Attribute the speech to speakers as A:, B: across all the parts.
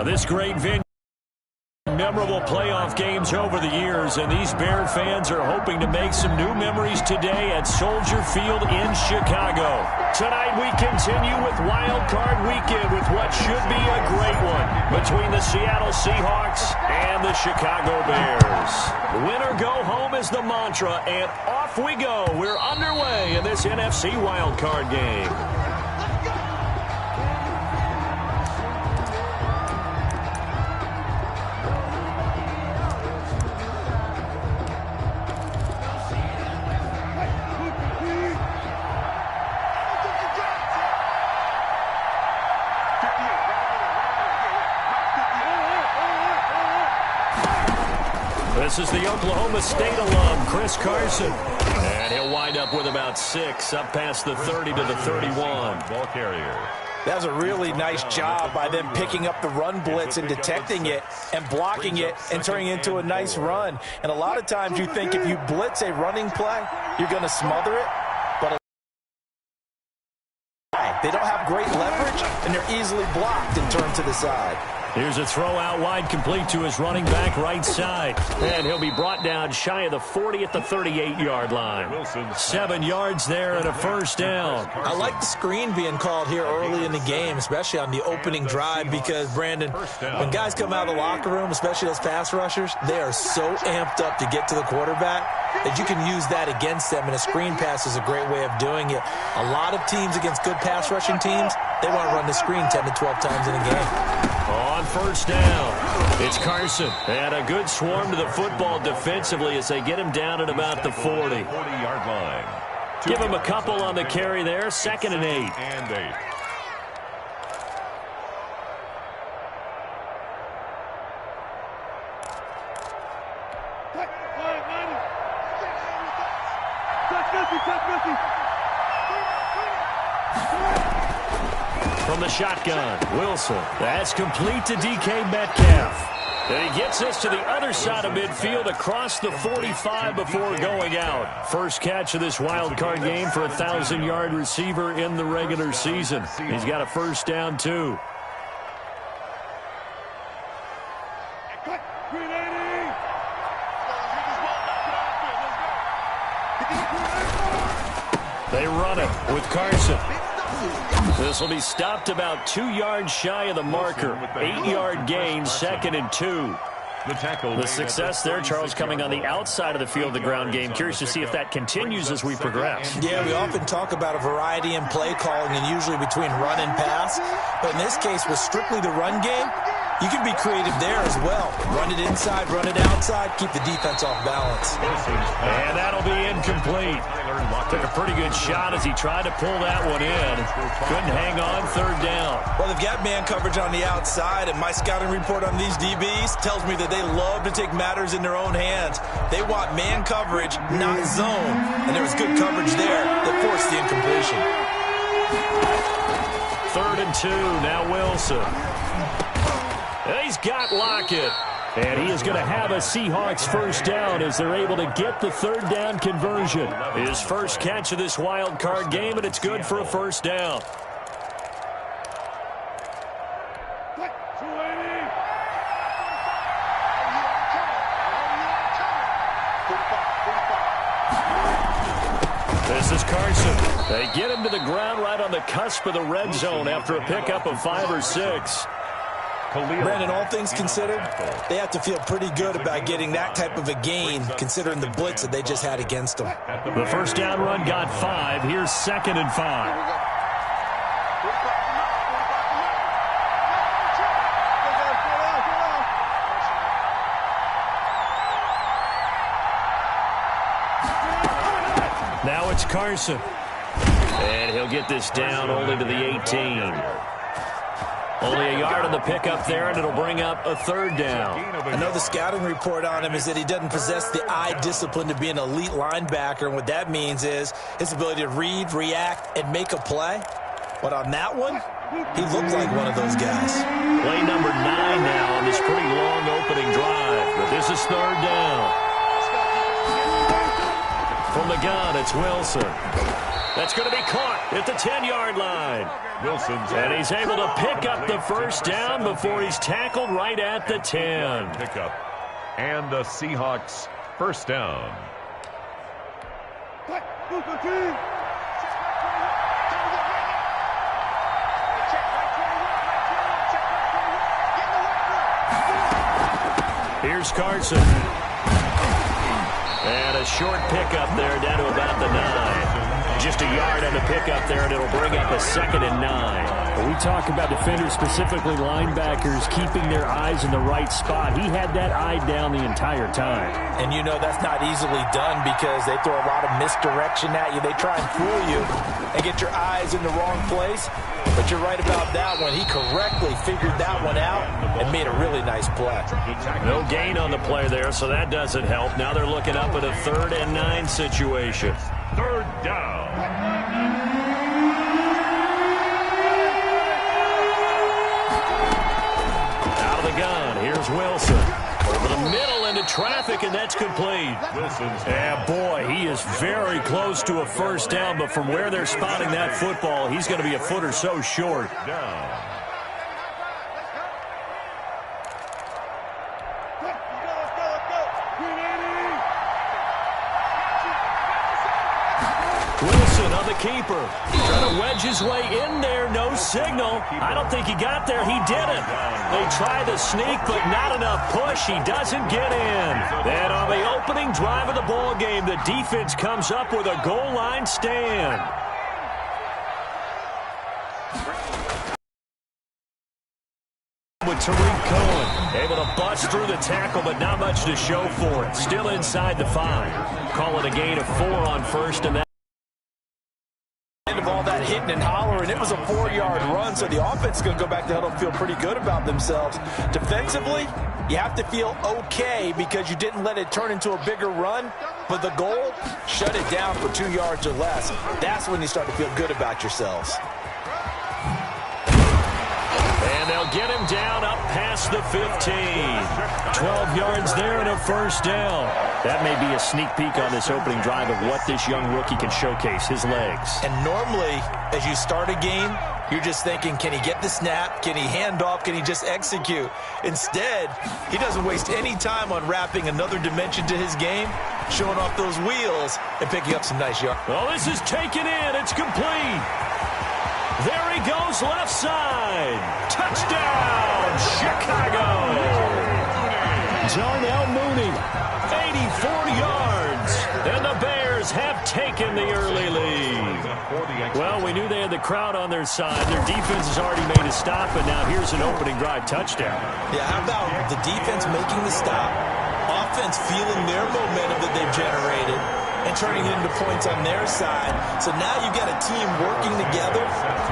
A: This great venue. Memorable playoff games over the years, and these Bear fans are hoping to make some new memories today at Soldier Field in Chicago. Tonight we continue with Wild Card Weekend with what should be a great one between the Seattle Seahawks and the Chicago Bears. Win or go home is the mantra, and off we go. We're underway in this NFC Wild Card game. This is the Oklahoma State alum, Chris Carson. And he'll wind up with about 6, up past the 30 to the 31. Ball carrier.
B: That was a really nice job by them picking up the run blitz and detecting it and blocking it and turning it into a nice run. And a lot of times you think if you blitz a running play, you're going to smother it. But they don't have great leverage, and they're easily blocked and turned to the side.
A: Here's a throw out wide, complete to his running back right side. And he'll be brought down shy of the 40 at the 38-yard line. 7 yards there and a first down.
B: I like the screen being called here early in the game, especially on the opening drive, because, Brandon, when guys come out of the locker room, especially those pass rushers, they are so amped up to get to the quarterback that you can use that against them, and a screen pass is a great way of doing it. A lot of teams against good pass rushing teams, they want to run the screen 10 to 12 times in a game.
A: On first down, it's Carson. And a good swarm to the football defensively as they get him down at about the 40-yard line. Give him a couple on the carry there, 2nd and 8. From the shotgun, Wilson. That's complete to DK Metcalf. And he gets us to the other side of midfield across the 45 before going out. First catch of this wild card game for a 1,000-yard receiver in the regular season. He's got a first down, too. They run it with Carson. This will be stopped about 2 yards shy of the marker. 8-yard gain, 2nd and 2. The success there, Charles, coming on the outside of the field of the ground game. Curious to see if that continues as we progress.
B: Yeah, we often talk about a variety in play calling and usually between run and pass. But in this case, with strictly the run game, you can be creative there as well. Run it inside, run it outside, keep the defense off balance.
A: And that'll be incomplete. Took a pretty good shot as he tried to pull that one in. Couldn't hang on, 3rd down.
B: Well, they've got man coverage on the outside, and my scouting report on these DBs tells me that they love to take matters in their own hands. They want man coverage, not zone. And there was good coverage there that forced the incompletion.
A: 3rd and 2, now Wilson. He's got Lockett. And he is going to have a Seahawks first down as they're able to get the 3rd down conversion. His first catch of this wild card game, and it's good for a first down. This is Carson. They get him to the ground right on the cusp of the red zone after a pickup of 5 or 6.
B: Brandon, all things considered, they have to feel pretty good about getting that type of a gain, considering the blitz that they just had against them.
A: The first down run got 5. Here's 2nd and 5. Now it's Carson. And he'll get this down only to the 18. Only a yard on the pickup there, and it'll bring up a 3rd down.
B: I know the scouting report on him is that he doesn't possess the eye discipline to be an elite linebacker, and what that means is his ability to read, react, and make a play. But on that one, he looked like one of those guys.
A: Play number 9 now on this pretty long opening drive, but this is 3rd down. From the gun, it's Wilson. That's going to be caught at the 10-yard line. And he's able to pick up the first down before he's tackled right at the 10.
C: Pickup. And the Seahawks first down.
A: Here's Carson. And a short pickup there down to about the 9. Just a yard on the pickup there, and it'll bring up a 2nd and 9.
D: When we talk about defenders, specifically linebackers, keeping their eyes in the right spot. He had that eye down the entire time.
B: And you know that's not easily done because they throw a lot of misdirection at you. They try and fool you and get your eyes in the wrong place. But you're right about that one. He correctly figured that one out and made a really nice play.
A: No gain on the play there, so that doesn't help. Now they're looking up at a 3rd and 9 situation.
C: 3rd down.
A: Out of the gun, here's Wilson. Over the middle into traffic, and that's complete. Yeah, boy, he is very close to a first down, but from where they're spotting that football, he's going to be a foot or so short. Wilson on the keeper. Trying to wedge his way in there. No signal. I don't think he got there. He didn't. They try the sneak, but not enough push. He doesn't get in. Then on the opening drive of the ball game, the defense comes up with a goal line stand. With Tariq Cohen, able to bust through the tackle, but not much to show for it. Still inside the 5. Call it a gain of 4 on first, and that
B: End of all that hitting and hollering, it was a 4-yard run, so the offense is going to go back to huddle and feel pretty good about themselves. Defensively, you have to feel okay because you didn't let it turn into a bigger run, but the goal, shut it down for 2 yards or less. That's when you start to feel good about yourselves.
A: And they'll get him down up past the 15. 12 yards there and a first down. That may be a sneak peek on this opening drive of what this young rookie can showcase, his legs.
B: And normally, as you start a game, you're just thinking, can he get the snap? Can he hand off? Can he just execute? Instead, he doesn't waste any time unwrapping another dimension to his game, showing off those wheels, and picking up some nice yards.
A: Well, this is taken in. It's complete. There he goes, left side. Touchdown, Chicago. Darnell Mooney, 84 yards. And the Bears have taken the early lead. Well, we knew they had the crowd on their side. Their defense has already made a stop, and now here's an opening drive touchdown.
B: Yeah, how about the defense making the stop, offense feeling their momentum that they've generated, and turning it into points on their side. So now you've got a team working together,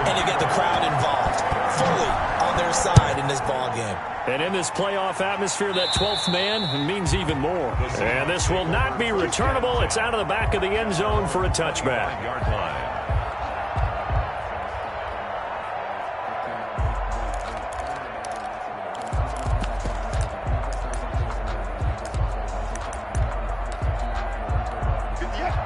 B: and you get the crowd involved fully on their side in this ball game.
A: And in this playoff atmosphere, that 12th man means even more. And this will not be returnable. It's out of the back of the end zone for a touchback.
C: Yard line.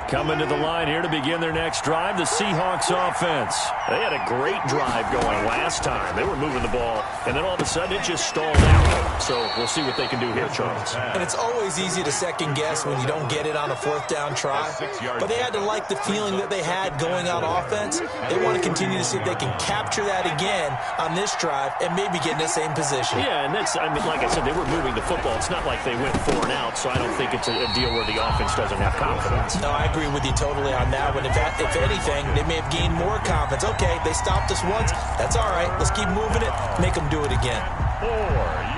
A: Coming to the line here to begin their next drive, the Seahawks offense. They had a great drive going last time. They were moving the ball, and then all of a sudden it just stalled out. So we'll see what they can do here, Charles.
B: And it's always easy to second guess when you don't get it on a 4th down try. But they had to like the feeling that they had going on offense. They want to continue to see if they can capture that again on this drive and maybe get in the same position.
A: Yeah, and that's, I mean, like I said, they were moving the football. It's not like they went 4 and out, so I don't think it's a deal where the offense doesn't have confidence.
B: No, I agree with you totally on that one. If anything, they may have gained more confidence. Okay, they stopped us once. That's all right. Let's keep moving it. Make them do it again.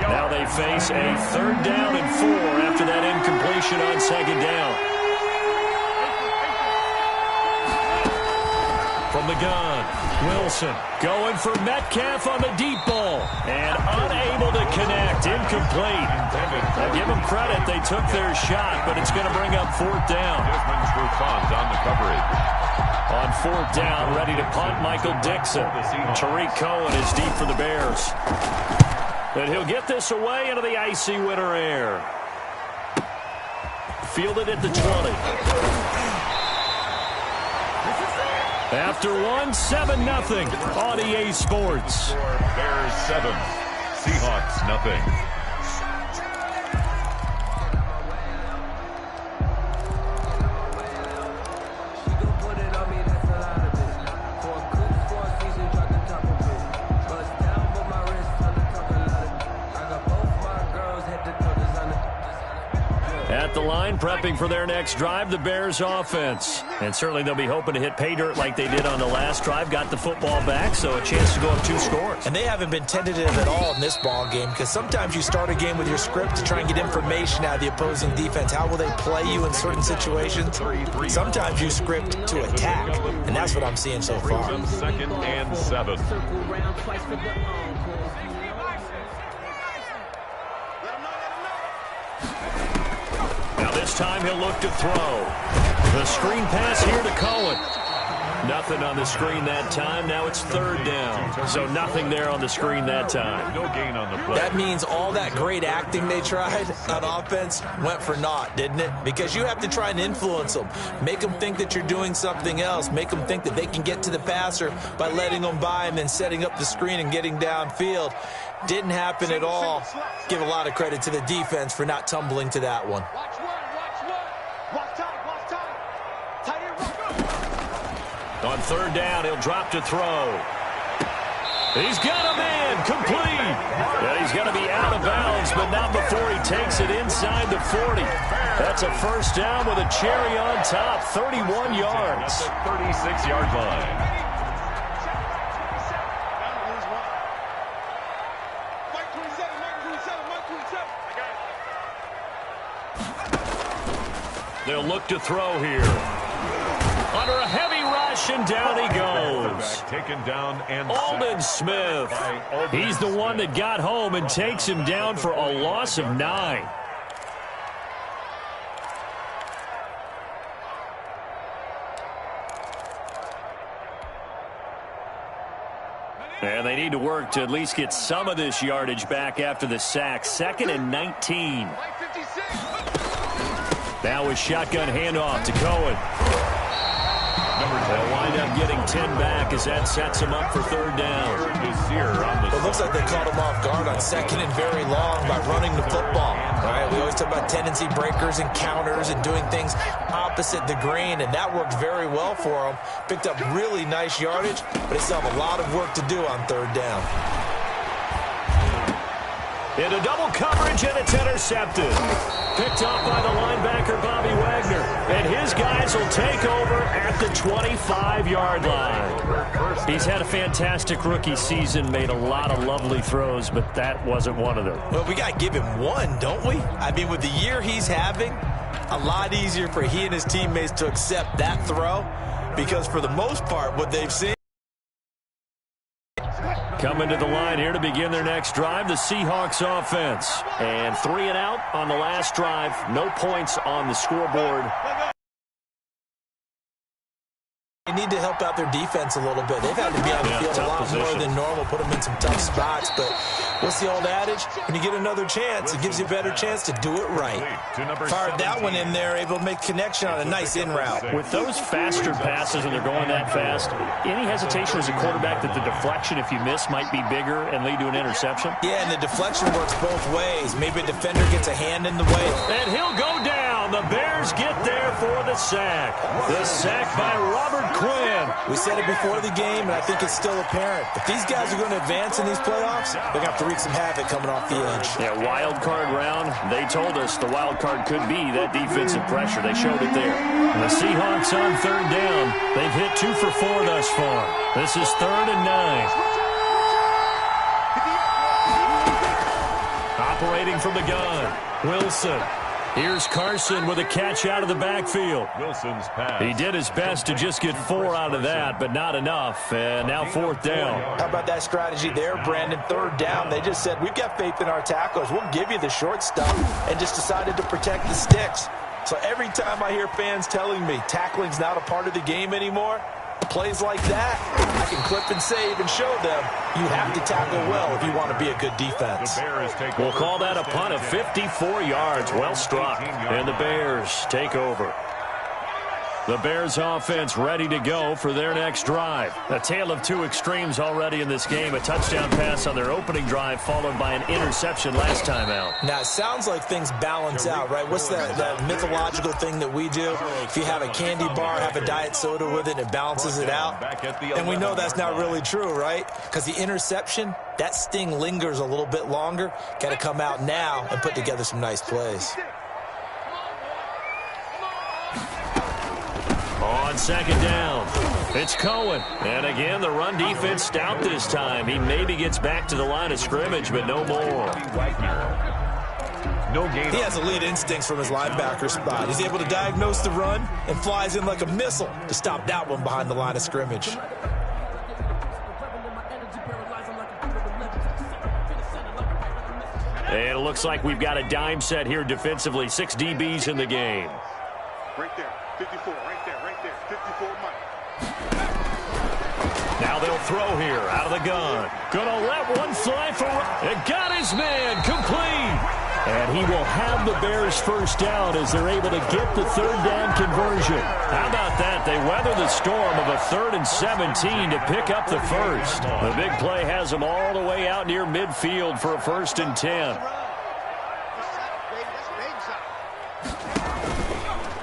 A: Now they face a 3rd down and 4 after that incompletion on 2nd down. From the gun, Wilson going for Metcalf on the deep ball and unable to connect. Incomplete. Now give them credit. They took their shot, but it's going to bring up 4th down.
C: On the coverage.
A: On 4th down, ready to punt, Michael Dixon. Tariq Cohen is deep for the Bears. And he'll get this away into the icy winter air. Fielded at the 20. After one, 7-0 on EA Sports.
C: Bears 7, Seahawks nothing.
A: At the line, prepping for their next drive, the Bears offense. And certainly they'll be hoping to hit pay dirt like they did on the last drive. Got the football back, so a chance to go up 2 scores.
B: And they haven't been tentative at all in this ball game, because sometimes you start a game with your script to try and get information out of the opposing defense. How will they play you in certain situations? Sometimes you script to attack, and that's what I'm seeing so far.
C: 2nd and 7.
A: This time he'll look to throw. The screen pass here to Cohen. Nothing on the screen that time. Now it's 3rd down. So nothing there on the screen that time.
C: No gain on the play.
B: That means all that great acting they tried on offense went for naught, didn't it? Because you have to try and influence them. Make them think that you're doing something else. Make them think that they can get to the passer by letting them by and then setting up the screen and getting downfield. Didn't happen at all. Give a lot of credit to the defense for not tumbling to that one.
A: On 3rd down, he'll drop to throw. He's got a man, complete. And he's going to be out of bounds, but not before he takes it inside the 40. That's a 1st down with a cherry on top, 31 yards.
C: At the 36-yard line.
A: They'll look to throw here. Under a heavy rush, and down he goes.
C: Taken down and
A: Aldon Smith. He's the one that got home and takes him down for a loss of 9. And they need to work to at least get some of this yardage back after the sack. 2nd and 19. Now a shotgun handoff to Cohen. They'll wind up getting 10 back as that sets him up for 3rd down.
B: It looks like they caught him off guard on 2nd and very long by running the football. All right, we always talk about tendency breakers and counters and doing things opposite the grain, and that worked very well for them. Picked up really nice yardage, but they still have a lot of work to do on 3rd down.
A: Into double coverage, and it's intercepted. Picked off by the linebacker, Bobby Wagner. And his guys will take over at the 25-yard line. He's had a fantastic rookie season, made a lot of lovely throws, but that wasn't one of them.
B: Well, we got to give him one, don't we? I mean, with the year he's having, a lot easier for he and his teammates to accept that throw, because for the most part, what they've seen.
A: Coming to the line here to begin their next drive, the Seahawks offense. And 3 and out on the last drive. No points on the scoreboard.
B: They need to help out their defense a little bit. They've had to be on the field a lot more than normal, put them in some tough spots. But what's the old adage? When you get another chance, it gives you a better chance to do it right. Fired that one in there, able to make connection on a nice in route.
A: With those faster passes and they're going that fast, any hesitation as a quarterback that the deflection, if you miss, might be bigger and lead to an interception?
B: Yeah, and the deflection works both ways. Maybe a defender gets a hand in the way.
A: And he'll go down. The Bears get there for the sack. The sack by Robert Quinn.
B: We said it before the game, and I think it's still apparent. If these guys are going to advance in these playoffs, they're going to have to wreak some havoc coming off the edge.
A: Yeah, wild card round. They told us the wild card could be that defensive pressure. They showed it there. The Seahawks on 3rd down. They've hit 2 for 4 thus far. This is 3rd and 9. Operating from the gun, Wilson. Here's Carson with a catch out of the backfield.
C: Wilson's pass.
A: He did his best to just get 4 out of that, but not enough. And now 4th down.
B: How about that strategy there, Brandon? 3rd down. They just said, we've got faith in our tacklers. We'll give you the short stuff, and just decided to protect the sticks. So every time I hear fans telling me tackling's not a part of the game anymore, plays like that, I can clip and save and show them you have to tackle well if you want to be a good defense.
A: We'll call that a punt of 54 yards. Well struck. And the Bears take over. The Bears offense ready to go for their next drive. A tale of two extremes already in this game. A touchdown pass on their opening drive followed by an interception last time out.
B: Now, it sounds like things balance out, right? What's that mythological thing that we do? If you have a candy bar, have a diet soda with it, it balances it out. And we know that's not really true, right? Because the interception, that sting lingers a little bit longer. Got to come out now and put together some nice plays.
A: On second down, it's Cohen. And again, the run defense stout this time. He maybe gets back to the line of scrimmage, but no more.
C: No gain.
B: He has elite instincts from his linebacker spot. He's able to diagnose the run and flies in like a missile to stop that one behind the line of scrimmage.
A: And it looks like we've got a dime set here defensively. 6 DBs in the game.
E: Right there, 54, right there, 54 Mike.
A: Now they'll throw here out of the gun. Gonna let one fly for it. Got his man complete. And he will have the Bears first down as they're able to get the third down conversion. How about that? They weather the storm of a 3rd and 17 to pick up the first. The big play has them all the way out near midfield for a 1st and 10.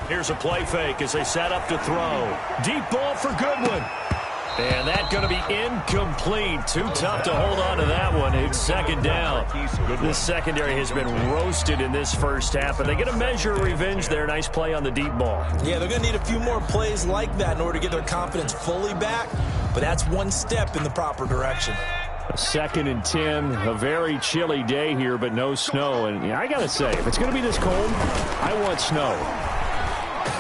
A: Here's a play fake as they set up to throw. Deep ball for Goodwin. And that's going to be incomplete. Too tough to hold on to that one. It's 2nd down. This secondary has been roasted in this first half, but they get a measure of revenge there. Nice play on the deep ball.
B: Yeah, they're going to need a few more plays like that in order to get their confidence fully back, but that's one step in the proper direction.
A: A 2nd and 10, a very chilly day here, but no snow. And I got to say, if it's going to be this cold, I want snow.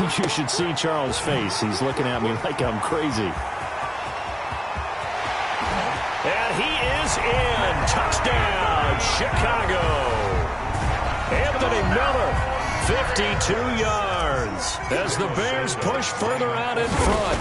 A: You should see Charles' face. He's looking at me like I'm crazy. And he is in. Touchdown, Chicago. Anthony Miller, 52 yards as the Bears push further out in front.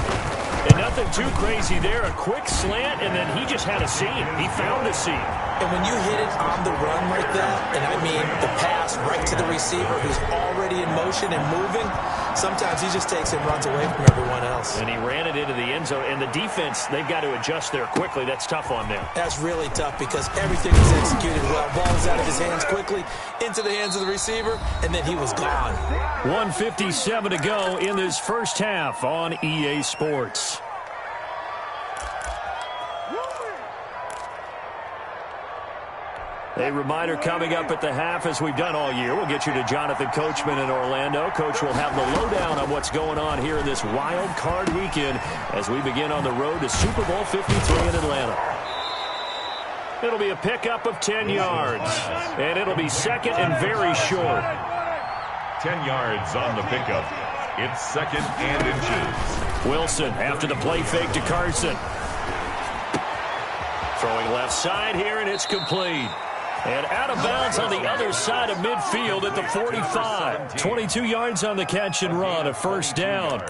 A: And nothing too crazy there. A quick slant, and then he just had a seam. He found a seam.
B: And when you hit it on the run like that, and I mean the pass right to the receiver who's already in motion and moving, sometimes he just takes it and runs away from everyone else.
A: And he ran it into the end zone. And the defense, they've got to adjust there quickly. That's tough on them.
B: That's really tough because everything was executed well. Ball's out of his hands quickly, into the hands of the receiver, and then he was gone.
A: 1:57 to go in this first half on EA Sports. A reminder coming up at the half, as we've done all year. We'll get you to Jonathan Coachman in Orlando. Coach will have the lowdown on what's going on here in this wild card weekend as we begin on the road to Super Bowl 53 in Atlanta. It'll be a pickup of 10 yards, and it'll be 2nd and very short.
C: 10 yards on the pickup. It's 2nd and inches.
A: Wilson after the play fake to Carson. Throwing left side here, and it's complete. And out of bounds on the other side of midfield at the 45. 22 yards on the catch and run, a 1st down.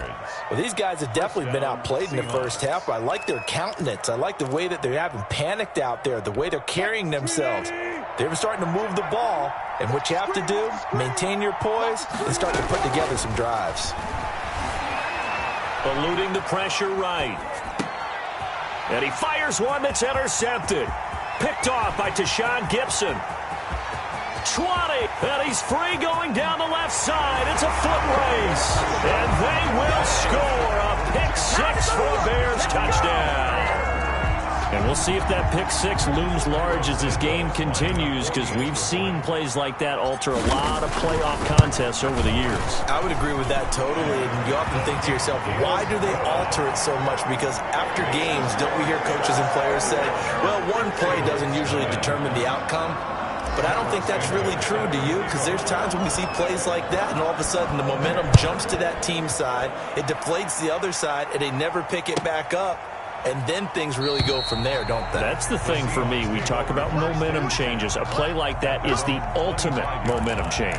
B: Well, these guys have definitely been outplayed in the first half. I like their countenance. I like the way that they haven't panicked out there, the way they're carrying themselves. They're starting to move the ball, and what you have to do, maintain your poise and start to put together some drives.
A: Eluding the pressure right. And he fires one that's intercepted. Picked off by Tashawn Gibson. 20, and he's free going down the left side. It's a foot race, and they will score a pick 6 for a Bears touchdown. And we'll see if that pick 6 looms large as this game continues, because we've seen plays like that alter a lot of playoff contests over the years.
B: I would agree with that totally, and you often think to yourself, why do they alter it so much? Because after games, don't we hear coaches and players say, well, one play doesn't usually determine the outcome? But I don't think that's really true, do you? Because there's times when we see plays like that, and all of a sudden the momentum jumps to that team side, it deflates the other side, and they never pick it back up. And then things really go from there, don't they?
A: That's the thing for me. We talk about momentum changes. A play like that is the ultimate momentum change.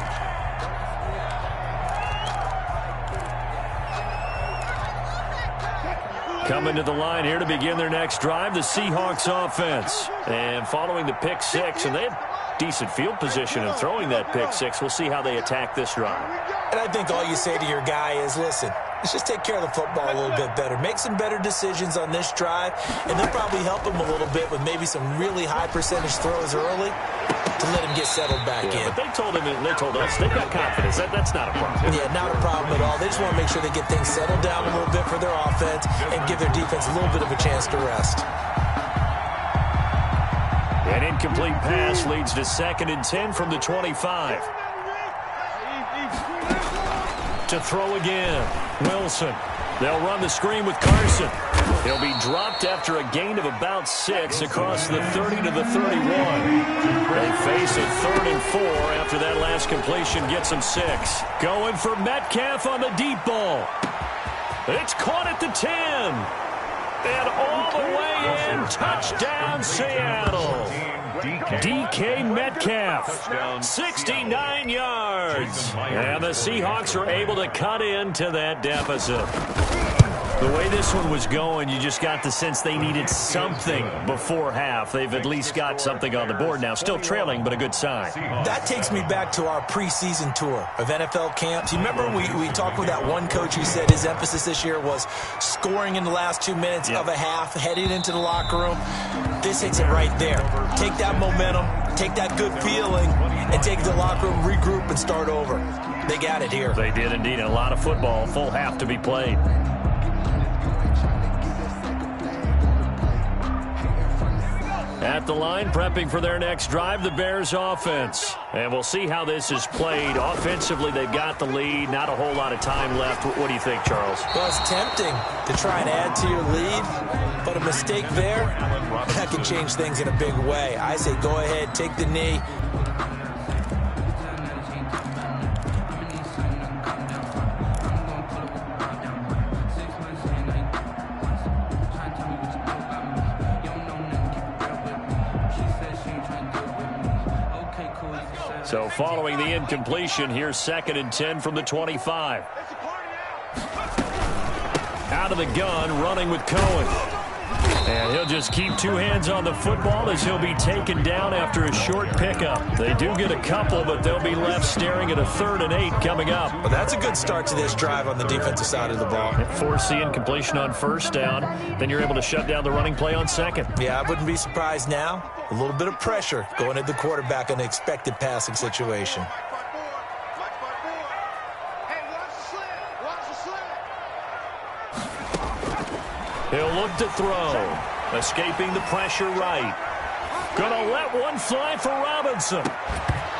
A: Coming to the line here to begin their next drive, the Seahawks offense. And following the pick 6, and they have decent field position in throwing that pick 6. We'll see how they attack this drive.
B: And I think all you say to your guy is, listen, let's just take care of the football a little bit better. Make some better decisions on this drive, and they'll probably help him a little bit with maybe some really high percentage throws early to let him get settled back in.
D: But they told us they've got confidence. That's not a problem.
B: Yeah, not a problem at all. They just want to make sure they get things settled down a little bit for their offense and give their defense a little bit of a chance to rest.
A: An incomplete pass leads to 2nd and 10 from the 25. To throw again, Wilson. They'll run the screen with Carson. He'll be dropped after a gain of about 6 across the 30 to the 31. They face a 3rd and 4 after that last completion gets them 6. Going for Metcalf on the deep ball. It's caught at the 10. And all the way in, touchdown Seattle. DK Metcalf, 69 yards. And the Seahawks are able to cut into that deficit. The way this one was going, you just got the sense they needed something before half. They've at least got something on the board now. Still trailing, but a good sign.
B: That takes me back to our preseason tour of NFL camps. You remember we talked with that one coach who said his emphasis this year was scoring in the last 2 minutes of a half, heading into the locker room. This hits it right there. Take that momentum, take that good feeling, and take it to the locker room, regroup, and start over. They got it here.
A: They did indeed. A lot of football, full half to be played. At the line, prepping for their next drive, the Bears offense. And we'll see how this is played. Offensively, they've got the lead. Not a whole lot of time left. What do you think, Charles?
B: Well, it's tempting to try and add to your lead, but a mistake there, that can change things in a big way. I say go ahead, take the knee.
A: So following the incompletion, here's 2nd and 10 from the 25. Out of the gun, running with Cohen. And he'll just keep 2 hands on the football as he'll be taken down after a short pickup. They do get a couple, but they'll be left staring at a 3rd and 8 coming up.
B: Well, that's a good start to this drive on the defensive side of the ball.
A: Force the incompletion on 1st down. Then you're able to shut down the running play on 2nd.
B: Yeah, I wouldn't be surprised now. A little bit of pressure going at the quarterback in an expected passing situation.
A: He'll look to throw. Escaping the pressure right. Gonna let one fly for Robinson.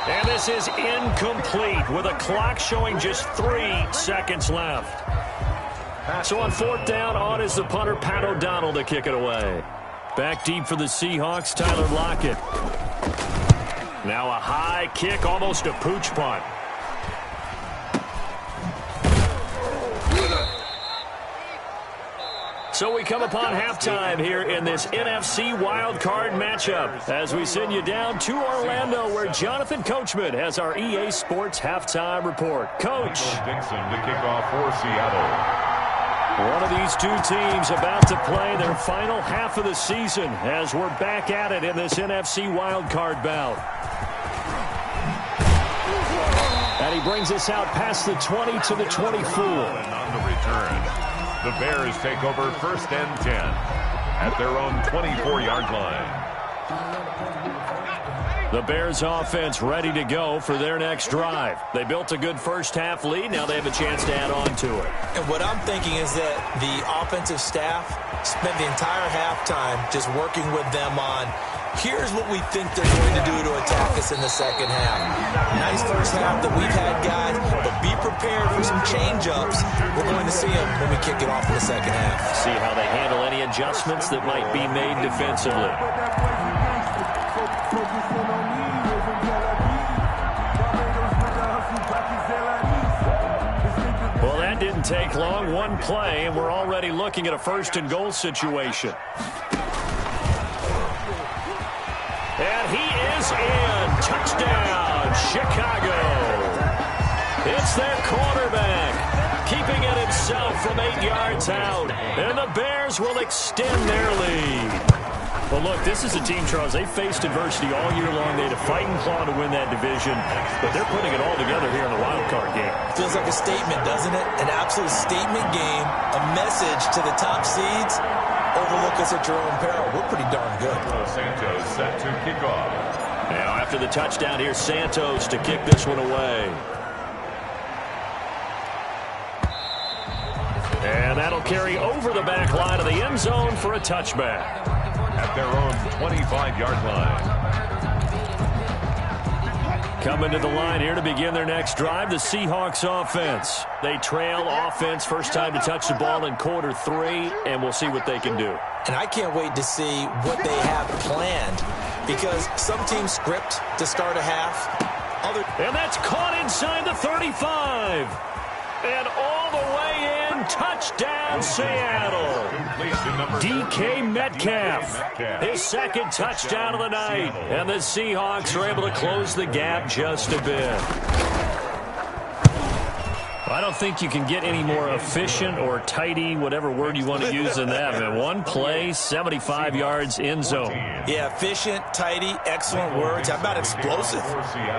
A: And this is incomplete with a clock showing just 3 seconds left. So on 4th down, on is the punter, Pat O'Donnell, to kick it away. Back deep for the Seahawks, Tyler Lockett. Now a high kick, almost a pooch punt. So we come upon halftime here in this NFC wildcard matchup as we send you down to Orlando where Jonathan Coachman has our EA Sports halftime report. Coach.
C: Dixon to kick off for Seattle.
A: One of these 2 teams about to play their final half of the season as we're back at it in this NFC wildcard bout. And he brings us out past the 20 to the 24.
C: And on the return, the Bears take over 1st and 10 at their own 24-yard line.
A: The Bears offense ready to go for their next drive. They built a good first half lead. Now they have a chance to add on to it.
B: And what I'm thinking is that the offensive staff spent the entire halftime just working with them on, here's what we think they're going to do to attack us in the second half. Nice first half that we've had, guys, but be prepared for some change-ups. We're going to see them when we kick it off in the second half.
A: See how they handle any adjustments that might be made defensively. Well, that didn't take long. One play, and we're already looking at a 1st and goal situation. And he is in. Touchdown, Chicago. It's their quarterback. keeping it himself from 8 yards out. And the Bears will extend their lead. Well, look, this is a team, Charles, they faced adversity all year long. They had to fight and claw to win that division, but they're putting it all together here in the wild card game.
B: Feels like a statement, doesn't it? An absolute statement game, a message to the top seeds. Overlook us at your own peril. We're pretty darn good.
C: Santos set to kick off.
A: Now, after the touchdown, here's Santos to kick this one away. And that'll carry over the back line of the end zone for a touchback.
C: At their own 25-yard line.
A: Coming to the line here to begin their next drive, the Seahawks offense. They trail offense, first time to touch the ball in quarter 3, and we'll see what they can do.
B: And I can't wait to see what they have planned, because some teams script to start a half.
A: And that's caught inside the 35. And all the way in, touchdown Seattle. DK Metcalf, his second touchdown of the night. And the Seahawks are able to close the gap just a bit. I don't think you can get any more efficient or tidy, whatever word you want to use in that. Man, one play, 75 yards, end zone.
B: Yeah, efficient, tidy, excellent words. How about explosive?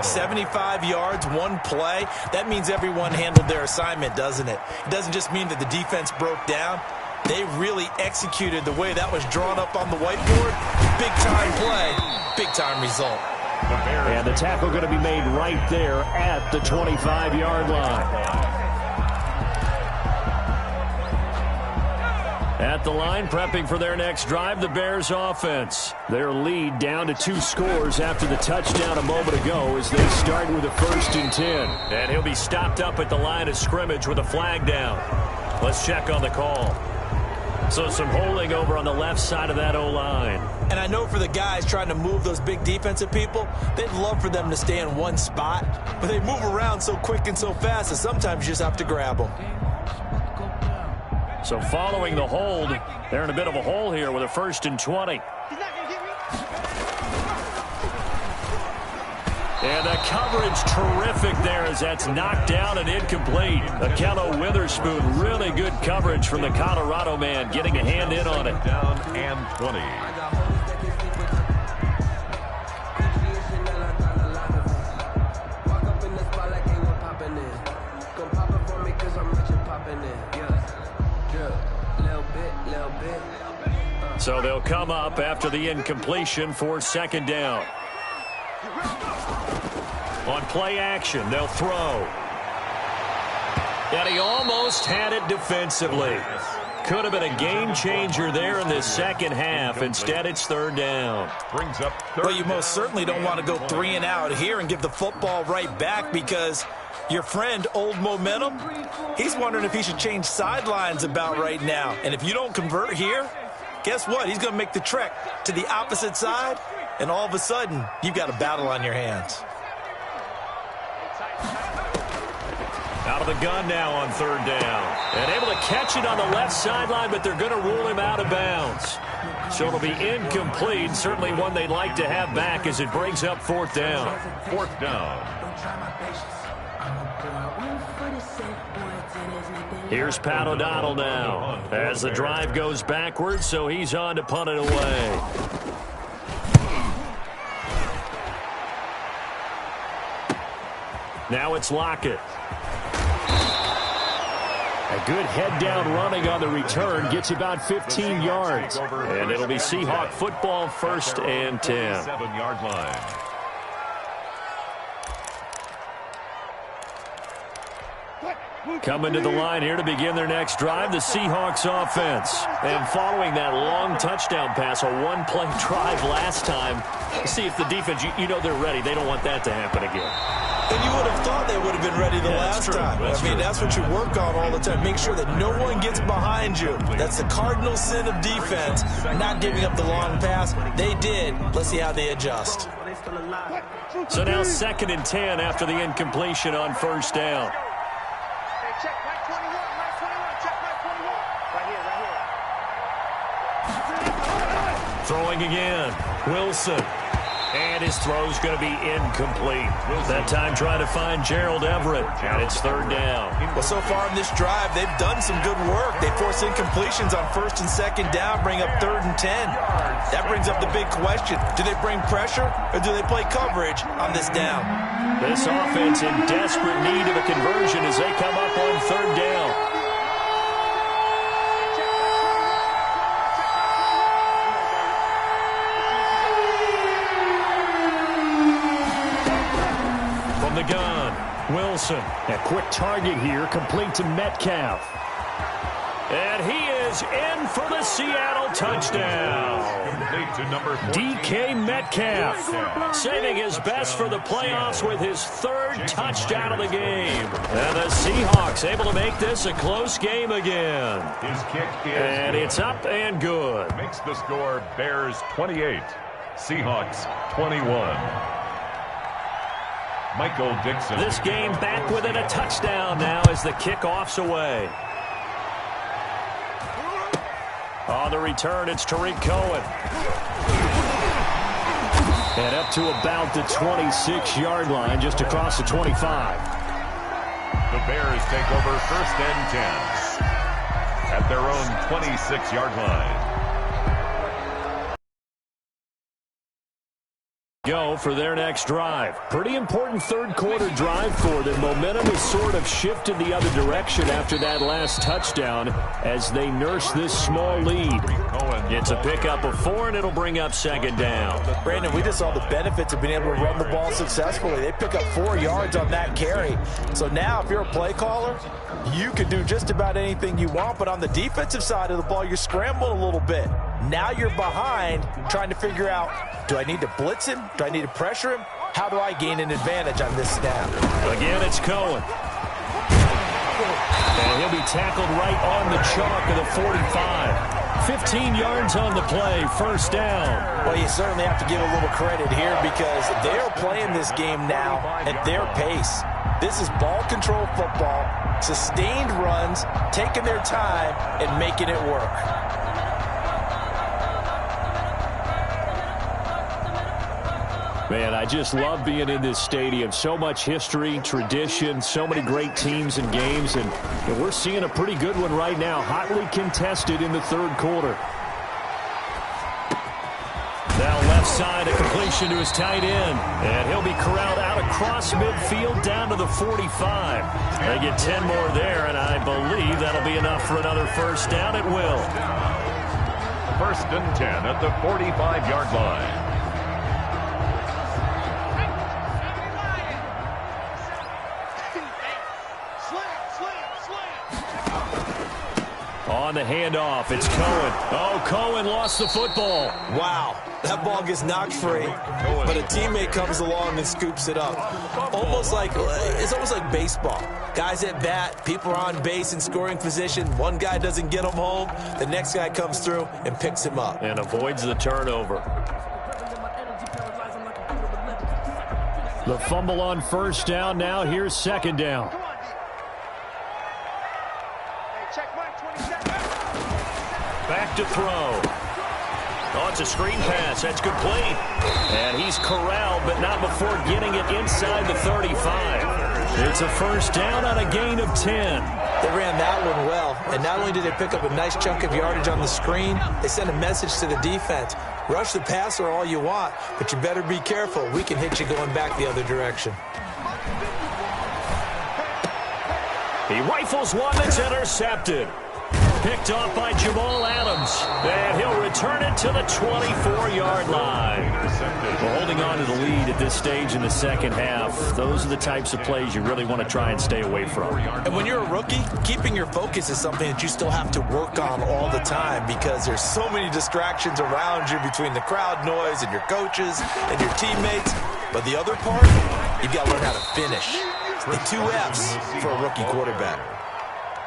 B: 75 yards, one play. That means everyone handled their assignment, doesn't it? It doesn't just mean that the defense broke down. They really executed the way that was drawn up on the whiteboard. Big-time play, big-time result.
A: And the tackle going to be made right there at the 25-yard line. At the line, prepping for their next drive, the Bears offense. Their lead down to 2 scores after the touchdown a moment ago as they start with a 1st and 10. And he'll be stopped up at the line of scrimmage with a flag down. Let's check on the call. So some holding over on the left side of that O-line.
B: And I know for the guys trying to move those big defensive people, they'd love for them to stay in one spot. But they move around so quick and so fast that sometimes you just have to grab them.
A: So following the hold, they're in a bit of a hole here with a 1st and 20. And the coverage terrific there as that's knocked down and incomplete. Akello Witherspoon, really good coverage from the Colorado man, getting a hand in on it.
C: Down and 20.
A: So they'll come up after the incompletion for 2nd down. On play action, they'll throw. And he almost had it defensively. Could have been a game changer there in the second half. Instead, it's 3rd down.
C: Brings up
B: Well, you most certainly don't want to go 3 and out here and give the football right back, because your friend, Old Momentum, he's wondering if he should change sidelines about right now. And if you don't convert here, guess what? He's going to make the trek to the opposite side, and all of a sudden, you've got a battle on your hands.
A: Out of the gun now on 3rd down. And able to catch it on the left sideline, but they're going to rule him out of bounds. So it'll be incomplete. Certainly one they'd like to have back as it brings up 4th down.
C: 4th down.
A: Here's Pat O'Donnell now as the drive goes backwards, so he's on to punt it away. Now it's Lockett. A good head-down running on the return. Gets about 15 yards. And it'll be Seahawk football, 1st and 10.
C: 7-yard line.
A: Coming to the line here to begin their next drive, the Seahawks offense. And following that long touchdown pass, a one-play drive last time, see if the defense, you know they're ready. They don't want that to happen again.
B: And you would have thought they would have been ready the last time. That's what you work on all the time. Make sure that no one gets behind you. That's the cardinal sin of defense, not giving up the long pass. They did. Let's see how they adjust.
A: So now 2nd and 10 after the incompletion on 1st down.
E: Check right 21, right 21, check right 21. Right here, right here.
A: Throwing again. Wilson. And his throw's going to be incomplete. That time trying to find Gerald Everett, and it's third down.
B: Well, so far in this drive, they've done some good work. They force incompletions on first and second down, bring up 3rd and 10. That brings up the big question. Do they bring pressure, or do they play coverage on this down?
A: This offense in desperate need of a conversion as they come up on third down. From the gun, Wilson. A quick target here, complete to Metcalf. And he is in for the Seattle touchdown. DK Metcalf saving his best for the playoffs with his 3rd touchdown of the game. And the Seahawks able to make this a close game again.
C: His kick is
A: and it's up and good.
C: Makes the score Bears 28, Seahawks 21. Michael Dixon.
A: This game back within a touchdown now as the kickoff's away. On the return, it's Tariq Cohen. And up to about the 26-yard line, just across the 25.
C: The Bears take over 1st and 10 at their own 26-yard line.
A: Go for their next drive. Pretty important third quarter drive for them. Momentum has sort of shifted the other direction after that last touchdown as they nurse this small lead. It's a pickup of 4, and it'll bring up 2nd down.
B: Brandon, we just saw the benefits of being able to run the ball successfully. They pick up 4 yards on that carry. So now if you're a play caller, you can do just about anything you want, but on the defensive side of the ball, you're scrambling a little bit. Now you're behind trying to figure out, do I need to blitz him? Do I need to pressure him? How do I gain an advantage on this snap?
A: Again, it's Cohen. And he'll be tackled right on the chalk of the 45. 15 yards on the play, 1st down.
B: Well, you certainly have to give a little credit here because they are playing this game now at their pace. This is ball control football, sustained runs, taking their time and making it work.
A: Man, I just love being in this stadium. So much history, tradition, so many great teams and games, and we're seeing a pretty good one right now, hotly contested in the 3rd quarter. Now left side, a completion to his tight end, and he'll be corralled out across midfield down to the 45. They get 10 more there, and I believe that'll be enough for another 1st down. It will.
C: 1st and 10 at the 45-yard line.
A: On the handoff, it's Cohen. Oh, Cohen lost the football.
B: Wow, that ball gets knocked free, but a teammate comes along and scoops it up. It's almost like baseball. Guys at bat, people are on base in scoring position. One guy doesn't get him home. The next guy comes through and picks him up.
A: And avoids the turnover. The fumble on 1st down. Now here's 2nd down. Back to throw. Oh, it's a screen pass. That's complete. And he's corralled, but not before getting it inside the 35. It's a 1st down on a gain of 10.
B: They ran that one well, and not only did they pick up a nice chunk of yardage on the screen, they sent a message to the defense. Rush the passer all you want, but you better be careful. We can hit you going back the other direction.
A: He rifles one that's intercepted. Picked off by Jamal Adams. And he'll return it to the 24-yard line. We're holding on to the lead at this stage in the 2nd half. Those are the types of plays you really want to try and stay away from.
B: And when you're a rookie, keeping your focus is something that you still have to work on all the time because there's so many distractions around you between the crowd noise and your coaches and your teammates. But the other part, you've got to learn how to finish. The 2 F's for a rookie quarterback.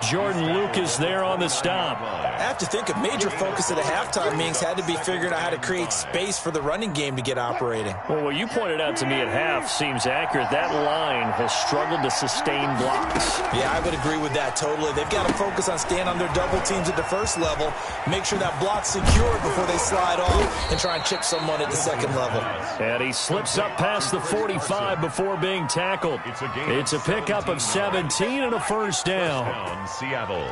A: Jordan Lucas there on the stop.
B: I have to think a major focus of the halftime meetings had to be figuring out how to create space for the running game to get operating.
A: Well, what you pointed out to me at half seems accurate. That line has struggled to sustain blocks.
B: Yeah, I would agree with that totally. They've got to focus on staying on their double teams at the first level, make sure that block's secure before they slide off, and try and chip someone at the second level.
A: And he slips up past the 45 before being tackled. It's a pickup of 17 and a first down.
C: Seattle.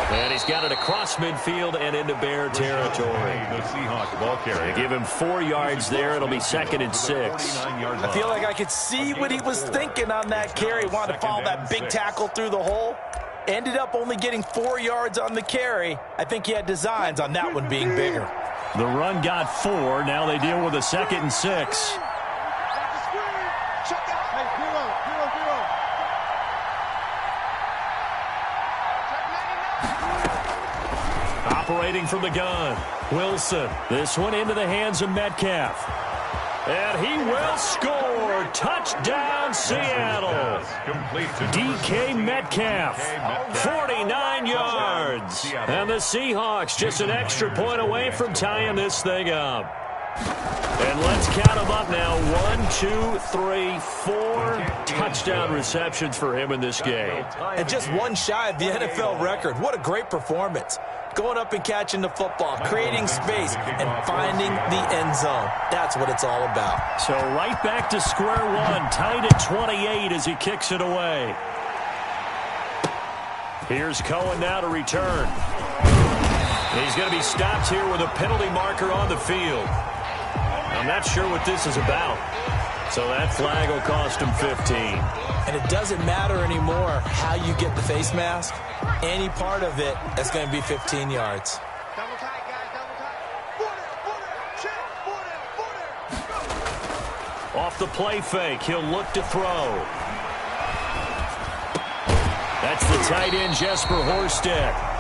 A: And he's got it across midfield and into Bear territory.
C: The Seahawks ball carrier.
A: They give him 4 yards there. It'll be 2nd and 6.
B: I feel like I could see what he was thinking on that carry. Wanted to follow that big tackle through the hole. Ended up only getting 4 yards on the carry. I think he had designs on that one being bigger.
A: The run got 4. Now they deal with a 2nd and 6. Operating from the gun, Wilson. This one into the hands of Metcalf. And he will score. Touchdown, Seattle. DK Metcalf, 49 yards. And the Seahawks just an extra point away from tying this thing up. And let's count them up now. 1, 2, 3, 4 touchdown receptions for him in this game.
B: And just one shy of the NFL record. What a great performance. Going up and catching the football, creating space, and finding the end zone. That's what it's all about.
A: So right back to square one, tied at 28 as he kicks it away. Here's Cohen now to return. He's going to be stopped here with a penalty marker on the field. I'm not sure what this is about. So that flag will cost him 15.
B: And it doesn't matter anymore how you get the face mask. Any part of it, that's going to be 15 yards.
A: Off the play fake, he'll look to throw. That's the tight end, Jesper Horsted.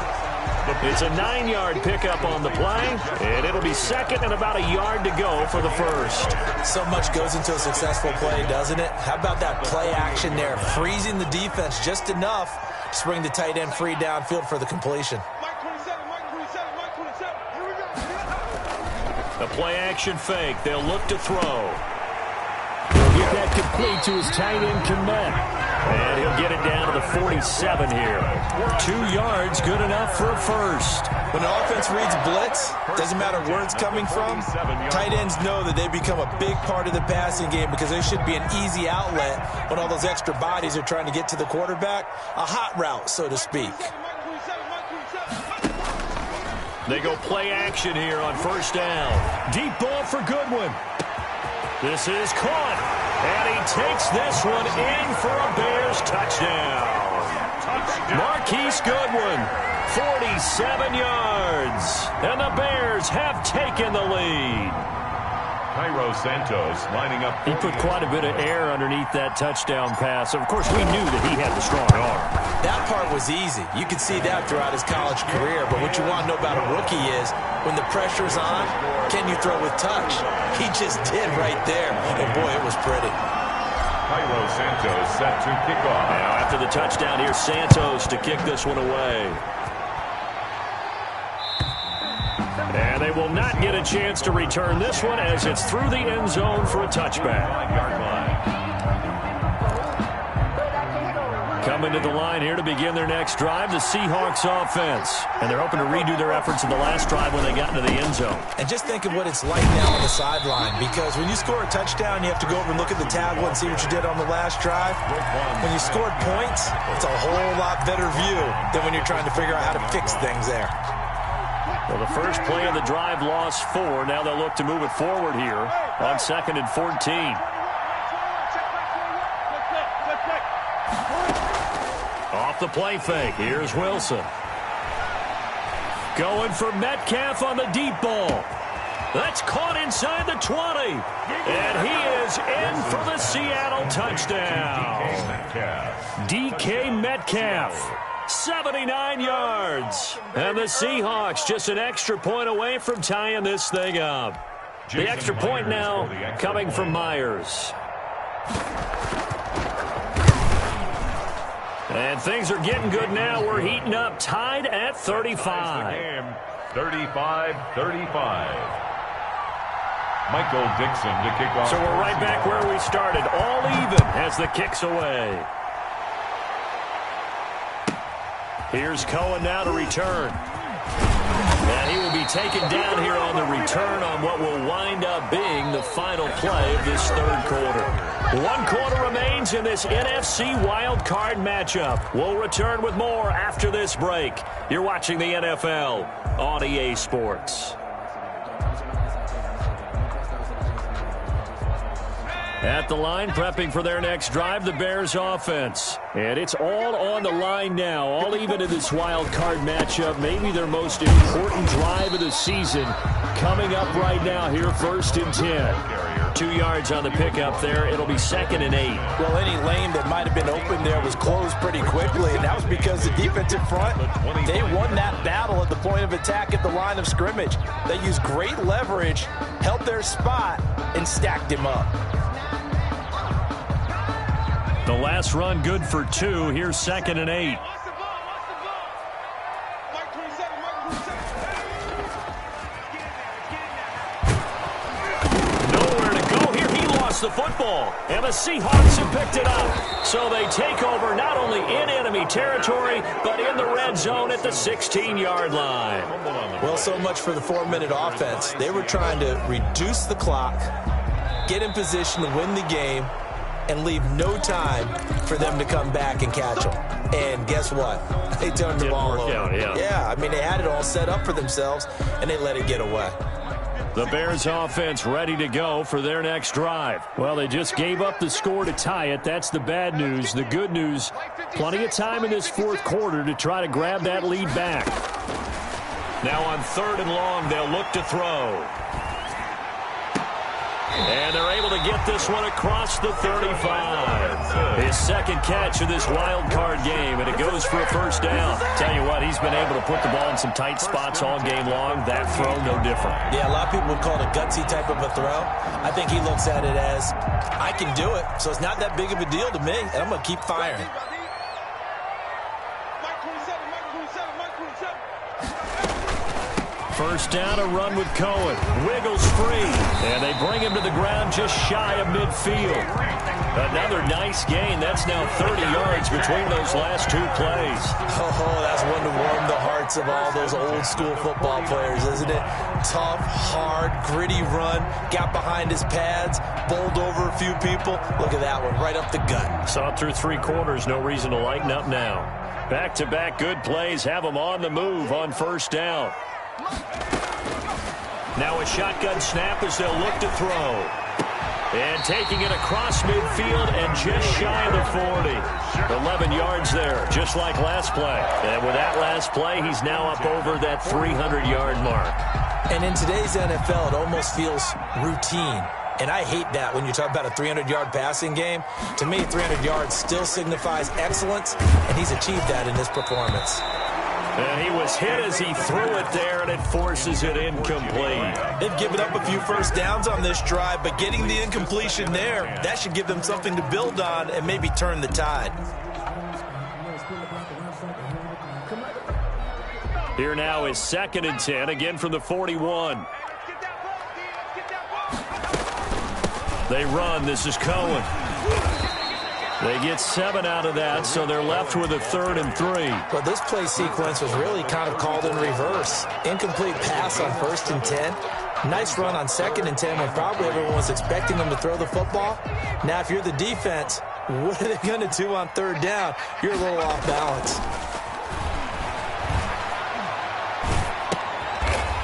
A: It's a 9-yard pickup on the play, and it'll be 2nd and about a yard to go for the first.
B: So much goes into a successful play, doesn't it? How about that play action there, freezing the defense just enough to bring the tight end free downfield for the completion.
A: The play action fake, they'll look to throw. He'll get that complete to his tight end, Kmet. And he'll get it down to the 47 here. 2 yards, good enough for a first.
B: When an offense reads blitz, doesn't matter where it's coming from, tight ends know that they become a big part of the passing game because they should be an easy outlet when all those extra bodies are trying to get to the quarterback. A hot route, so to speak.
A: They go play action here on first down. Deep ball for Goodwin. This is caught, and he takes this one in for a Bears touchdown. Marquise Goodwin, 47 yards, and the Bears have taken the lead.
C: Cairo Santos lining up.
A: He put quite a bit of air underneath that touchdown pass. Of course, we knew that he had the strong arm.
B: That part was easy. You could see that throughout his college career, but what you want to know about a rookie is when the pressure's on, can you throw with touch? He just did right there, and boy, it was pretty.
C: Cairo Santos set to kick off.
A: Now after the touchdown, here's Santos to kick this one away. And they will not get a chance to return this one as it's through the end zone for a touchback.
C: 9-yard line.
A: Coming to the line here to begin their next drive, the Seahawks offense. And they're hoping to redo their efforts in the last drive when they got into the end zone.
B: And just think of what it's like now on the sideline, because when you score a touchdown, you have to go over and look at the tablet and see what you did on the last drive. When you scored points, it's a whole lot better view than when you're trying to figure out how to fix things there.
A: Well, the first play of the drive lost 4. Now they'll look to move it forward here on 2nd and 14. Off the play fake. Here's Wilson. Going for Metcalf on the deep ball. That's caught inside the 20. And he is in for the Seattle touchdown. DK Metcalf, 79 yards. And the Seahawks just an extra point away from tying this thing up. The extra point now coming from Myers. And things are getting good now. We're heating up, tied at 35.
C: 35-35. Michael Dixon to kick off.
A: So we're right back where we started, all even as the kick's away. Here's Cohen now to return. And he will be taken down here on the return on what will wind up being the final play of this third quarter. 1 quarter remains in this NFC Wild Card matchup. We'll return with more after this break. You're watching the NFL on EA Sports. At the line, prepping for their next drive, the Bears offense. And it's all on the line now, all even in this wild card matchup. Maybe their most important drive of the season coming up right now here, 1st and 10. 2 yards on the pickup there. It'll be 2nd and 8.
B: Well, any lane that might have been open there was closed pretty quickly, and that was because the defensive front, they won that battle at the point of attack at the line of scrimmage. They used great leverage, held their spot, and stacked him up.
A: The last run good for 2. Here's 2nd and 8. Nowhere to go here. He lost the football. And the Seahawks have picked it up. So they take over not only in enemy territory, but in the red zone at the 16-yard line.
B: Well, so much for the 4-minute offense. They were trying to reduce the clock, get in position to win the game, and leave no time for them to come back and catch them. And guess what? They turned the ball over. Yeah, I mean, they had it all set up for themselves, and they let it get away.
A: The Bears offense ready to go for their next drive. Well, they just gave up the score to tie it. That's the bad news. The good news, plenty of time in this 4th quarter to try to grab that lead back. Now on 3rd and long, they'll look to throw. And they're able to get this one across the 35. His 2nd catch of this wild card game, and it goes for a 1st down. Tell you what, he's been able to put the ball in some tight spots all game long. That throw, no different.
B: Yeah, a lot of people would call it a gutsy type of a throw. I think he looks at it as, I can do it, so it's not that big of a deal to me, and I'm going to keep firing.
A: First down, a run with Cohen. Wiggles free. And they bring him to the ground just shy of midfield. Another nice gain. That's now 30 yards between those last 2 plays.
B: Oh, that's one to warm the hearts of all those old school football players, isn't it? Tough, hard, gritty run. Got behind his pads, bowled over a few people. Look at that one, right up the gut.
A: Saw it through 3 quarters. No reason to lighten up now. Back-to-back good plays have them on the move on 1st down. Now a shotgun snap as they'll look to throw. And taking it across midfield and just shy of the 40. 11 yards there, just like last play. And with that last play, he's now up over that 300-yard mark.
B: And in today's NFL, it almost feels routine. And I hate that when you talk about a 300-yard passing game. To me, 300 yards still signifies excellence, and he's achieved that in this performance.
A: And he was hit as he threw it there, and it forces it incomplete.
B: They've given up a few 1st downs on this drive, but getting the incompletion there, that should give them something to build on and maybe turn the tide.
A: Here now is 2nd and 10, again from the 41. They run. This is Cohen. They get 7 out of that, so they're left with a 3rd and 3.
B: Well, this play sequence was really kind of called in reverse. Incomplete pass on 1st and 10. Nice run on 2nd and 10 when probably everyone was expecting them to throw the football. Now, if you're the defense, what are they going to do on 3rd down? You're a little off balance.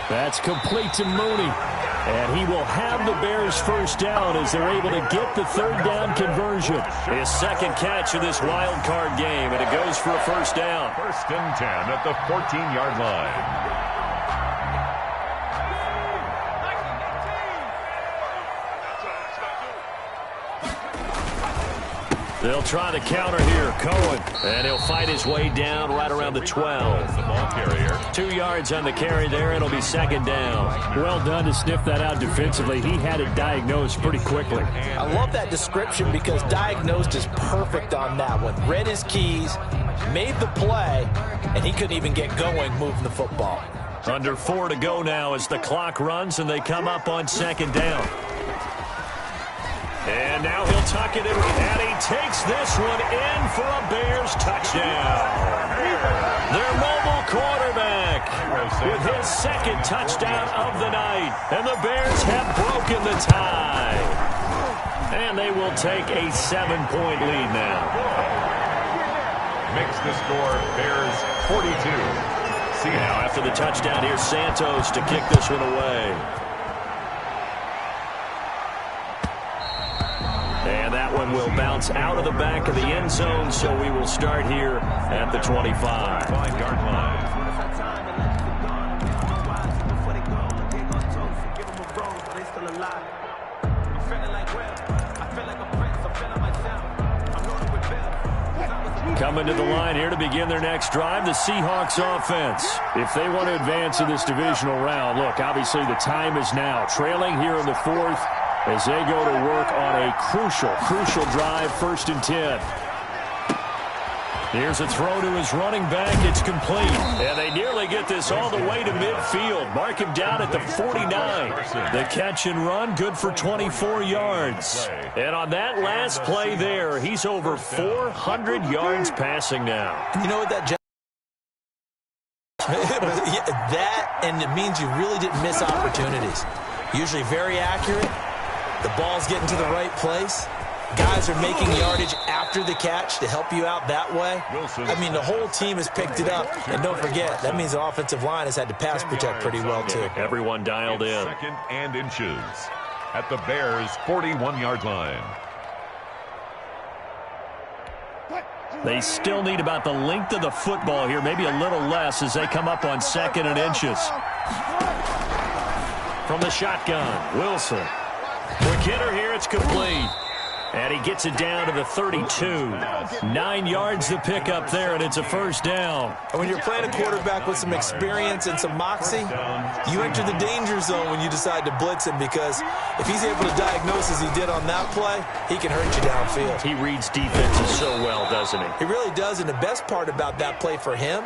A: That's complete to Mooney. And he will have the Bears' 1st down as they're able to get the 3rd down conversion. His 2nd catch of this wild card game, and it goes for a 1st down.
C: 1st and 10 at the 14-yard line.
A: They'll try the counter here. Cohen. And he'll fight his way down right around the 12.
C: The ball carrier.
A: 2 yards on the carry there. It'll be second down.
D: Well done to sniff that out defensively. He had it diagnosed pretty quickly.
B: I love that description because diagnosed is perfect on that one. Read his keys, made the play, and he couldn't even get going moving the football.
A: Under 4 to go now as the clock runs and they come up on second down. And now he'll tuck it in, and he takes this one in for a Bears touchdown. Their mobile quarterback with his second touchdown of the night. And the Bears have broken the tie. And they will take a 7-point lead now.
C: Makes the score Bears 42. See
A: now after the touchdown, here's Santos to kick this one away. And that one will bounce out of the back of the end zone, so we will start here at the 25.
C: 5-yard line.
A: Coming to the line here to begin their next drive, the Seahawks offense. If they want to advance in this divisional round, look, obviously the time is now. Trailing here in the 4th as they go to work on a crucial drive, 1st and 10. Here's a throw to his running back. It's complete. And they nearly get this all the way to midfield. Mark him down at the 49. The catch and run, good for 24 yards. And on that last play there, he's over 400 yards passing now.
B: You know what that and it means you really didn't miss opportunities. Usually very accurate. The ball's getting to the right place. Guys are making yardage after the catch to help you out that way. I mean, the whole team has picked it up. And don't forget, that means the offensive line has had to pass protect pretty well, too.
A: Everyone dialed in.
C: 2nd and inches at the Bears' 41-yard line.
A: They still need about the length of the football here, maybe a little less as they come up on 2nd and inches. From the shotgun, Wilson. Quick hitter here, it's complete. And he gets it down to the 32. 9 yards to pick up there, and it's a 1st down.
B: And when you're playing a quarterback with some experience and some moxie, you enter the danger zone when you decide to blitz him, because if he's able to diagnose as he did on that play, he can hurt you downfield.
A: He reads defenses so well, doesn't he?
B: He really does, and the best part about that play for him,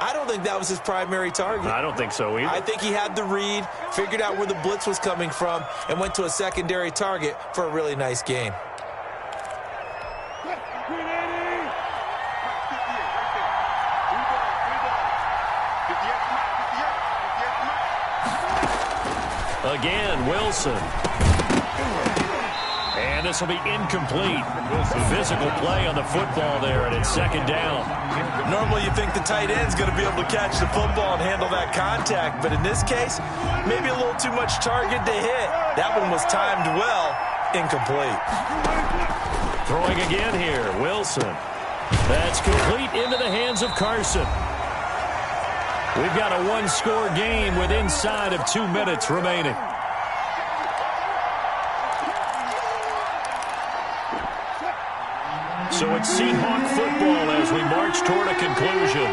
B: I don't think that was his primary target.
A: I don't think so either.
B: I think he had the read, figured out where the blitz was coming from, and went to a secondary target for a really nice game.
A: Again, Wilson. And this will be incomplete. Physical play on the football there, and it's 2nd down.
B: Normally you think the tight end's going to be able to catch the football and handle that contact, but in this case, maybe a little too much target to hit. That one was timed well, incomplete.
A: Throwing again here, Wilson. That's complete into the hands of Carson. We've got a 1-score game with inside of 2 minutes remaining. So it's Seahawk football as we march toward a conclusion.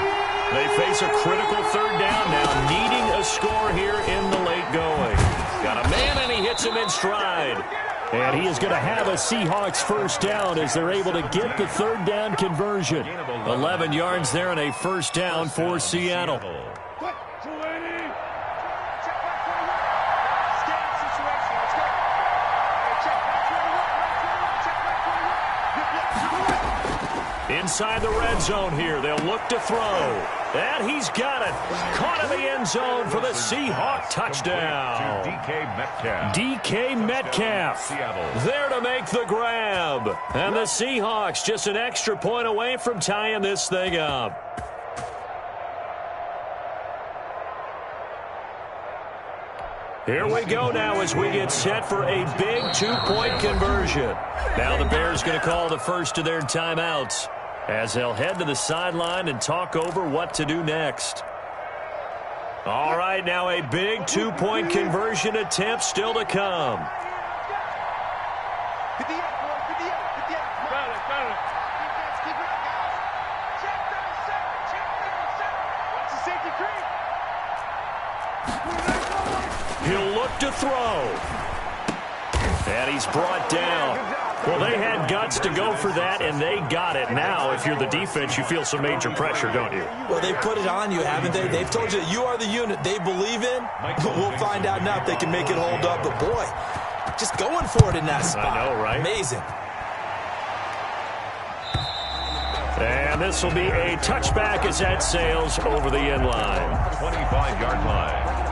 A: They face a critical 3rd down now, needing a score here in the late going. Got a man, and he hits him in stride. And he is going to have a Seahawks 1st down as they're able to get the 3rd down conversion. 11 yards there and a 1st down for Seattle. Inside the red zone here, they'll look to throw. And he's got it. Caught in the end zone for the Seahawk touchdown.
C: DK Metcalf.
A: DK Metcalf there to make the grab. And the Seahawks just an extra point away from tying this thing up. Here we go now as we get set for a big 2-point conversion. Now the Bears going to call the first of their timeouts as they'll head to the sideline and talk over what to do next. All right, now a big 2-point conversion attempt still to come. He'll look to throw. And he's brought down. Well, they had guts to go for that, and they got it. Now, if you're the defense, you feel some major pressure, don't you?
B: Well, they put it on you, haven't they? They've told you that you are the unit they believe in. We'll find out now if they can make it hold up. But, boy, just going for it in that spot.
A: I know, right?
B: Amazing.
A: And this will be a touchback as that sails over the end line.
C: 25-yard line.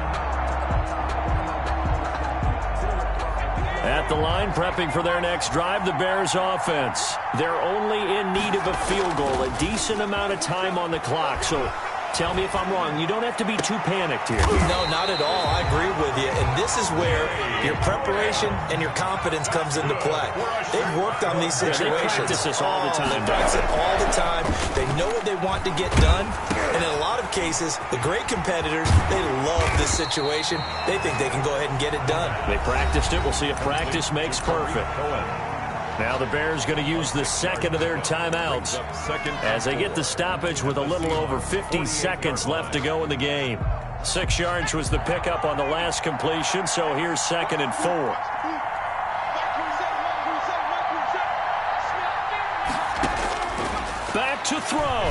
A: At the line, prepping for their next drive, the Bears offense. They're only in need of a field goal, a decent amount of time on the clock. So tell me if I'm wrong. You don't have to be too panicked here.
B: No, not at all. I agree with you. And this is where your preparation and your confidence comes into play. They've worked on these situations.
A: They practice this all the time.
B: They practice it all the time. They know what they want to get done. And in a lot of cases, the great competitors, they love this situation. They think they can go ahead and get it done.
A: They practiced it. We'll see if practice makes perfect. Now the Bears going to use the second of their timeouts as they get the stoppage with a little over 50 seconds left to go in the game. 6 yards was the pickup on the last completion, so here's 2nd and 4. Back to throw.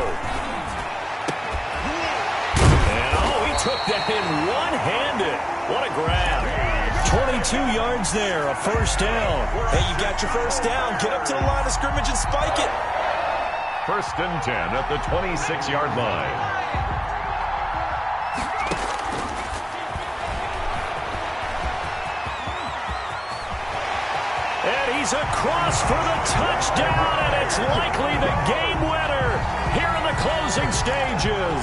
A: And he took that in one-handed. What a grab. 22 yards there, a first down.
B: Hey, you got your first down. Get up to the line of scrimmage and spike it.
C: 1st and 10 at the 26-yard line.
A: And he's across for the touchdown, and it's likely the game winner here in the closing stages.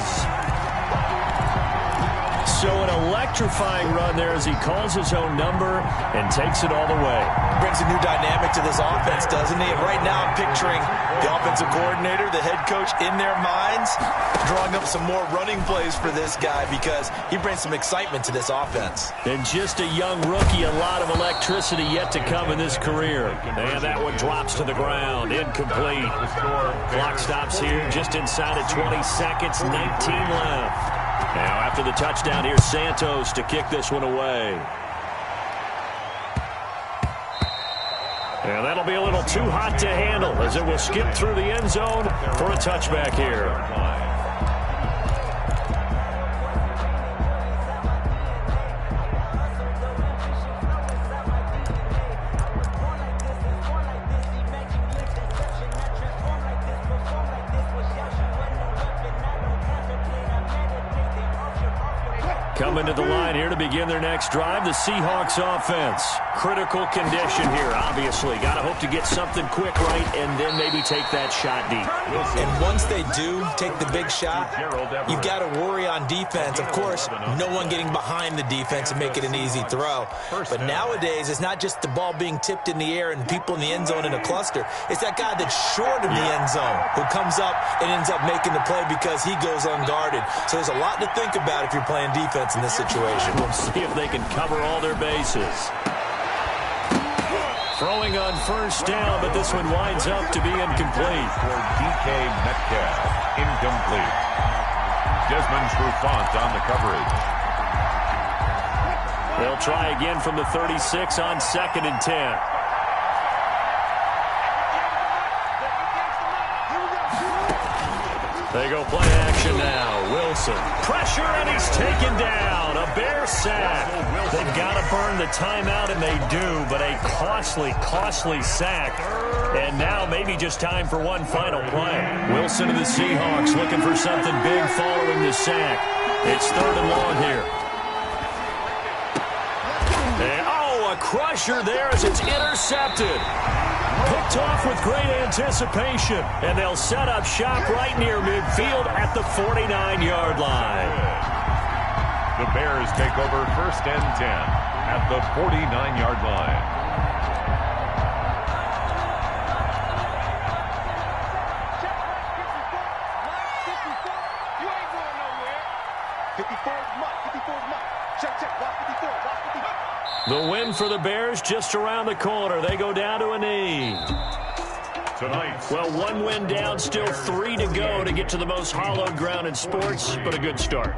A: So an electrifying run there as he calls his own number and takes it all the way.
B: Brings a new dynamic to this offense, doesn't he? And right now I'm picturing the offensive coordinator, the head coach in their minds, drawing up some more running plays for this guy because he brings some excitement to this offense.
A: And just a young rookie, a lot of electricity yet to come in this career. And that one drops to the ground, incomplete. Clock stops here just inside of 20 seconds, 19 left. Now after the touchdown, here's Santos to kick this one away. And that'll be a little too hot to handle as it will skip through the end zone for a touchback here. Coming to the line here to begin their next drive, the Seahawks offense. Critical condition here, obviously. Got to hope to get something quick right and then maybe take that shot deep.
B: And once they do take the big shot, you've got to worry on defense. Of course, no one getting behind the defense and make it an easy throw. But nowadays, it's not just the ball being tipped in the air and people in the end zone in a cluster. It's that guy that's short of the end zone who comes up and ends up making the play because he goes unguarded. So there's a lot to think about if you're playing defense in this situation.
A: We'll see if they can cover all their bases. Throwing on first down, but this one winds up to be incomplete.
C: For DK Metcalf, incomplete. Desmond Trufant on the coverage.
A: They'll try again from the 36 on 2nd and 10. They go play action now. Wilson. Pressure, and he's taken down. A Bear sack. They've got to burn the timeout, and they do, but a costly, costly sack. And now maybe just time for one final play. Wilson of the Seahawks looking for something big following the sack. It's 3rd and long here. And, a crusher there as it's intercepted. Picked off with great anticipation, and they'll set up shop right near midfield at the 49-yard line.
C: The Bears take over 1st and 10 at the 49-yard line.
A: The win for the Bears just around the corner. They go down to a knee.
C: tonight.
A: Well, one win down, still 3 to go to get to the most hallowed ground in sports, but a good start.